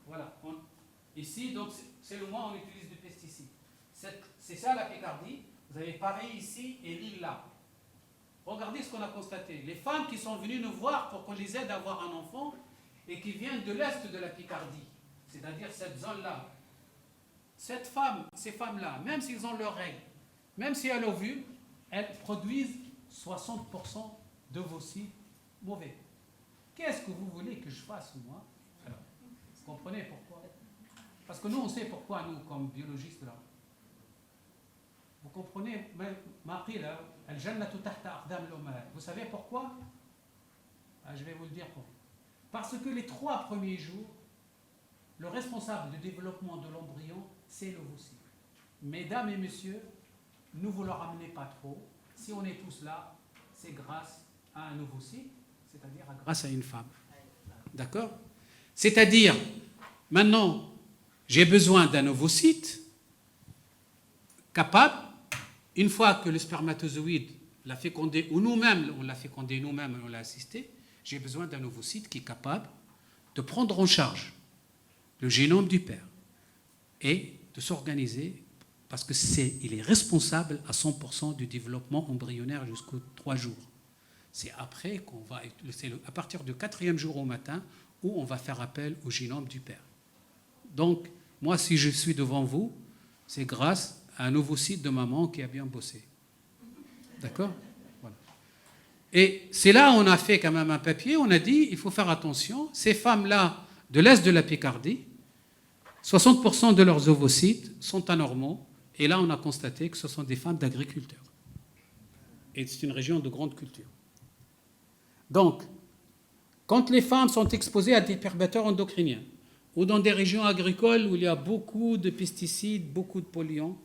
Voilà. Ici, donc, c'est le mois où on utilise des pesticides. C'est ça la Picardie. Vous avez Paris ici et Lille là. Regardez ce qu'on a constaté. Les femmes qui sont venues nous voir pour qu'on les aide à avoir un enfant et qui viennent de l'est de la Picardie, c'est-à-dire cette zone-là. Ces femmes-là, même s'ils ont leurs règles, même si elles ovulent, elles produisent 60% d'ovocytes mauvais. Qu'est-ce que vous voulez que je fasse, moi? Alors, vous comprenez pourquoi? Parce que nous, on sait pourquoi, nous, comme biologistes, là. Vous comprenez? Vous savez pourquoi? Je vais vous le dire pourquoi. Parce que les 3 premiers jours, le responsable du développement de l'embryon, c'est l'ovocyte. Mesdames et messieurs, ne vous le ramenez pas trop. Si on est tous là, c'est grâce à un ovocyte, c'est-à-dire grâce à une femme. D'accord? C'est-à-dire, maintenant, j'ai besoin d'un ovocyte capable, une fois que le spermatozoïde l'a fécondé, ou nous-mêmes, on l'a fécondé nous-mêmes, on l'a assisté, j'ai besoin d'un ovocyte qui est capable de prendre en charge le génome du père et de s'organiser parce qu'il est responsable à 100% du développement embryonnaire jusqu'aux 3 jours. C'est après qu'on va, c'est à partir du 4e jour au matin où on va faire appel au génome du père. Donc, moi, si je suis devant vous, c'est grâce à un ovocyte de maman qui a bien bossé. D'accord? Voilà. Et c'est là où on a fait quand même un papier, on a dit, il faut faire attention, ces femmes-là de l'est de la Picardie, 60% de leurs ovocytes sont anormaux, et là on a constaté que ce sont des femmes d'agriculteurs. Et c'est une région de grande culture. Donc, quand les femmes sont exposées à des perturbateurs endocriniens, ou dans des régions agricoles où il y a beaucoup de pesticides, beaucoup de polluants,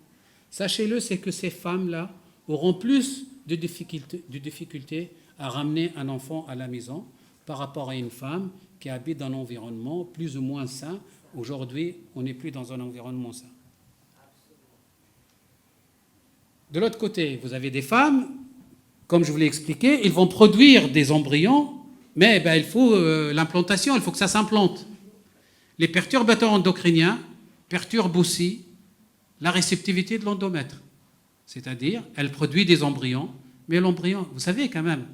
sachez-le, c'est que ces femmes-là auront plus de difficultés à ramener un enfant à la maison par rapport à une femme qui habite dans un environnement plus ou moins sain. Aujourd'hui, on n'est plus dans un environnement sain. De l'autre côté, vous avez des femmes, comme je vous l'ai expliqué, ils vont produire des embryons, mais il faut l'implantation, il faut que ça s'implante. Les perturbateurs endocriniens perturbent aussi la réceptivité de l'endomètre. C'est-à-dire, elle produit des embryons, mais l'embryon, vous savez quand même,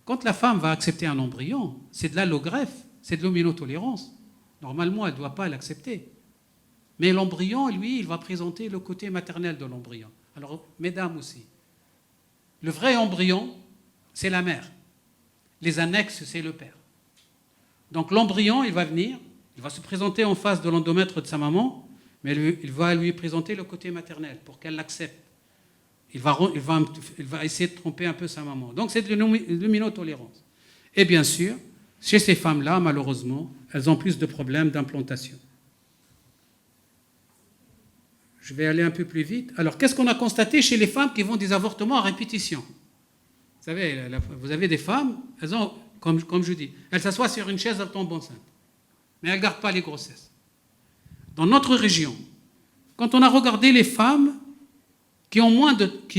quand la femme va accepter un embryon, c'est de l'allogreffe, c'est de l'hominotolérance. Normalement, elle ne doit pas l'accepter. Mais l'embryon, lui, il va présenter le côté maternel de l'embryon. Alors, mesdames aussi, le vrai embryon, c'est la mère. Les annexes, c'est le père. Donc l'embryon, il va venir, il va se présenter en face de l'endomètre de sa maman, mais il va lui présenter le côté maternel pour qu'elle l'accepte. Il va essayer de tromper un peu sa maman. Donc c'est de l'huminotolérance. Et bien sûr, chez ces femmes-là, malheureusement, elles ont plus de problèmes d'implantation. Je vais aller un peu plus vite. Alors, qu'est-ce qu'on a constaté chez les femmes qui font des avortements à répétition? Vous savez, vous avez des femmes, elles ont, comme je dis, elles s'assoient sur une chaise, elles tombent enceintes. Mais elles ne gardent pas les grossesses. Dans notre région, quand on a regardé les femmes qui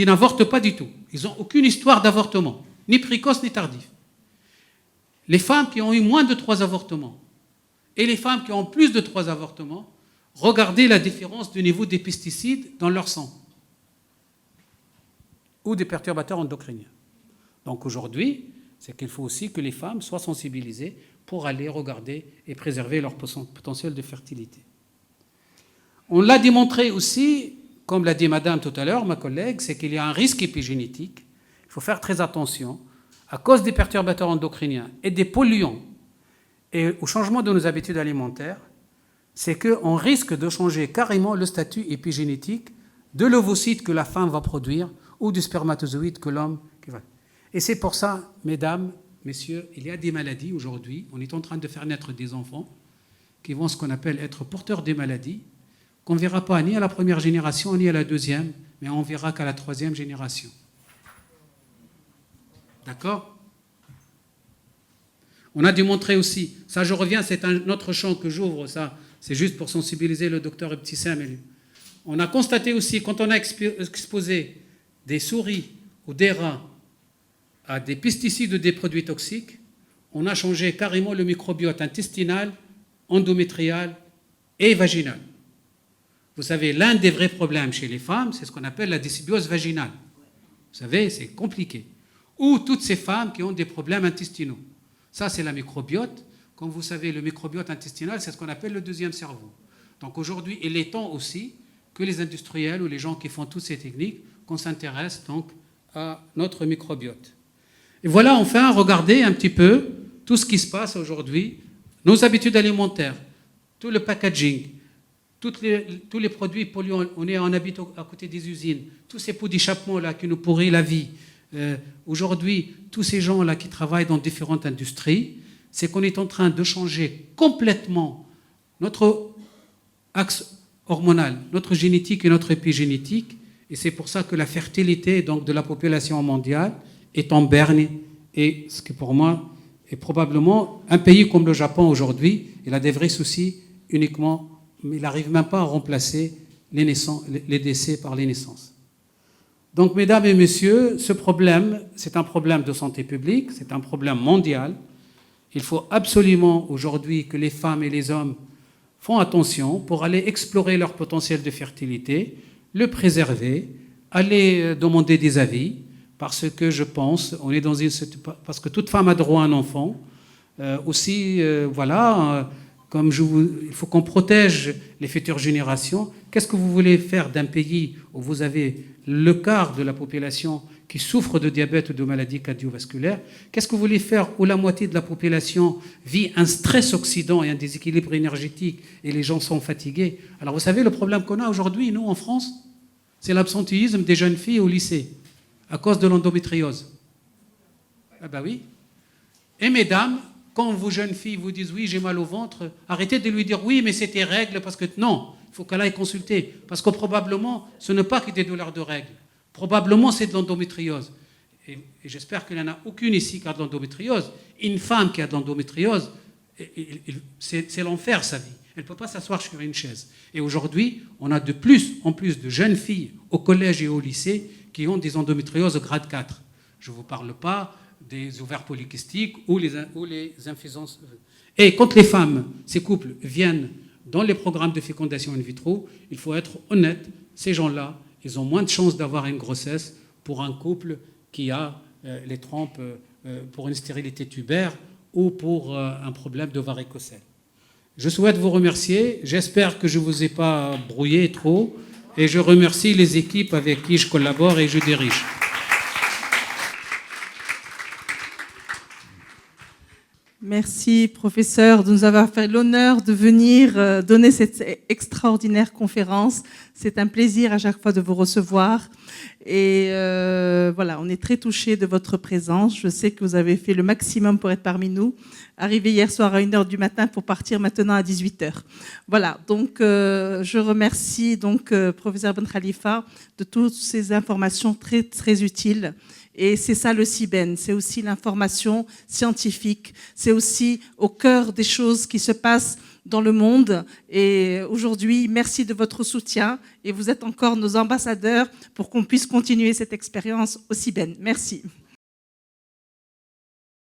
n'avortent pas du tout, ils n'ont aucune histoire d'avortement, ni précoce ni tardif. Les femmes qui ont eu moins de 3 avortements et les femmes qui ont plus de 3 avortements, regardez la différence du niveau des pesticides dans leur sang ou des perturbateurs endocriniens. Donc aujourd'hui, c'est qu'il faut aussi que les femmes soient sensibilisées pour aller regarder et préserver leur potentiel de fertilité. On l'a démontré aussi comme l'a dit madame tout à l'heure, ma collègue, c'est qu'il y a un risque épigénétique. Il faut faire très attention à cause des perturbateurs endocriniens et des polluants et au changement de nos habitudes alimentaires, c'est qu'on risque de changer carrément le statut épigénétique de l'ovocyte que la femme va produire ou du spermatozoïde que l'homme va. Et c'est pour ça, mesdames, messieurs, il y a des maladies aujourd'hui. On est en train de faire naître des enfants qui vont ce qu'on appelle être porteurs des maladies, qu'on ne verra pas ni à la première génération ni à la deuxième, mais on ne verra qu'à la troisième génération. D'accord ? On a démontré aussi, ça je reviens, c'est un autre champ que j'ouvre, ça, c'est juste pour sensibiliser le docteur Ebtissam. On a constaté aussi, quand on a exposé des souris ou des rats à des pesticides ou des produits toxiques, on a changé carrément le microbiote intestinal, endométrial et vaginal. Vous savez, l'un des vrais problèmes chez les femmes, c'est ce qu'on appelle la dysbiose vaginale. Vous savez, c'est compliqué. Ou toutes ces femmes qui ont des problèmes intestinaux. Ça, c'est la microbiote. Comme vous savez, le microbiote intestinal, c'est ce qu'on appelle le deuxième cerveau. Donc aujourd'hui, il est temps aussi que les industriels ou les gens qui font toutes ces techniques, qu'on s'intéresse donc à notre microbiote. Et voilà, enfin, regardez un petit peu tout ce qui se passe aujourd'hui, nos habitudes alimentaires, tout le packaging, tous les produits polluants. On habite à côté des usines, tous ces pots d'échappement-là qui nous pourrissent la vie. Aujourd'hui, tous ces gens-là qui travaillent dans différentes industries, c'est qu'on est en train de changer complètement notre axe hormonal, notre génétique et notre épigénétique, et c'est pour ça que la fertilité donc, de la population mondiale est en berne, et ce qui pour moi est probablement un pays comme le Japon aujourd'hui, il a des vrais soucis uniquement, mais il n'arrive même pas à remplacer les décès par les naissances. Donc, mesdames et messieurs, ce problème, c'est un problème de santé publique, c'est un problème mondial. Il faut absolument aujourd'hui que les femmes et les hommes font attention pour aller explorer leur potentiel de fertilité, le préserver, aller demander des avis, parce que je pense, on est dans parce que toute femme a droit à un enfant. Il faut qu'on protège les futures générations. Qu'est-ce que vous voulez faire d'un pays où vous avez le quart de la population qui souffre de diabète ou de maladies cardiovasculaires? Qu'est-ce que vous voulez faire où la moitié de la population vit un stress oxydant et un déséquilibre énergétique et les gens sont fatigués? Alors vous savez, le problème qu'on a aujourd'hui, nous, en France, c'est l'absentéisme des jeunes filles au lycée à cause de l'endométriose. Ah ben oui. Et mesdames, quand vos jeunes filles vous disent « oui, j'ai mal au ventre », arrêtez de lui dire « oui, mais c'est tes règles » parce que non, il faut qu'elle aille consulter. Parce que probablement, ce n'est pas que des douleurs de règles. Probablement, c'est de l'endométriose. Et j'espère qu'il n'y en a aucune ici qui a de l'endométriose. Une femme qui a de l'endométriose, c'est l'enfer, sa vie. Elle ne peut pas s'asseoir sur une chaise. Et aujourd'hui, on a de plus en plus de jeunes filles au collège et au lycée qui ont des endométrioses grade 4. Je ne vous parle pas des ovaires polykystiques ou les insuffisances. Et quand les femmes, ces couples, viennent dans les programmes de fécondation in vitro, il faut être honnête, ces gens-là, ils ont moins de chances d'avoir une grossesse pour un couple qui a les trompes pour une stérilité tubaire ou pour un problème de varicocèle. Je souhaite vous remercier. J'espère que je ne vous ai pas brouillé trop. Et je remercie les équipes avec qui je collabore et je dirige. Merci, professeur, de nous avoir fait l'honneur de venir donner cette extraordinaire conférence. C'est un plaisir à chaque fois de vous recevoir. Et voilà, on est très touchés de votre présence. Je sais que vous avez fait le maximum pour être parmi nous. Arrivé hier soir à 1h du matin pour partir maintenant à 18h. Voilà, donc je remercie donc professeur Ben Khalifa de toutes ces informations très, très utiles. Et c'est ça le CIBEN, c'est aussi l'information scientifique, c'est aussi au cœur des choses qui se passent dans le monde. Et aujourd'hui, merci de votre soutien et vous êtes encore nos ambassadeurs pour qu'on puisse continuer cette expérience au CIBEN. Merci.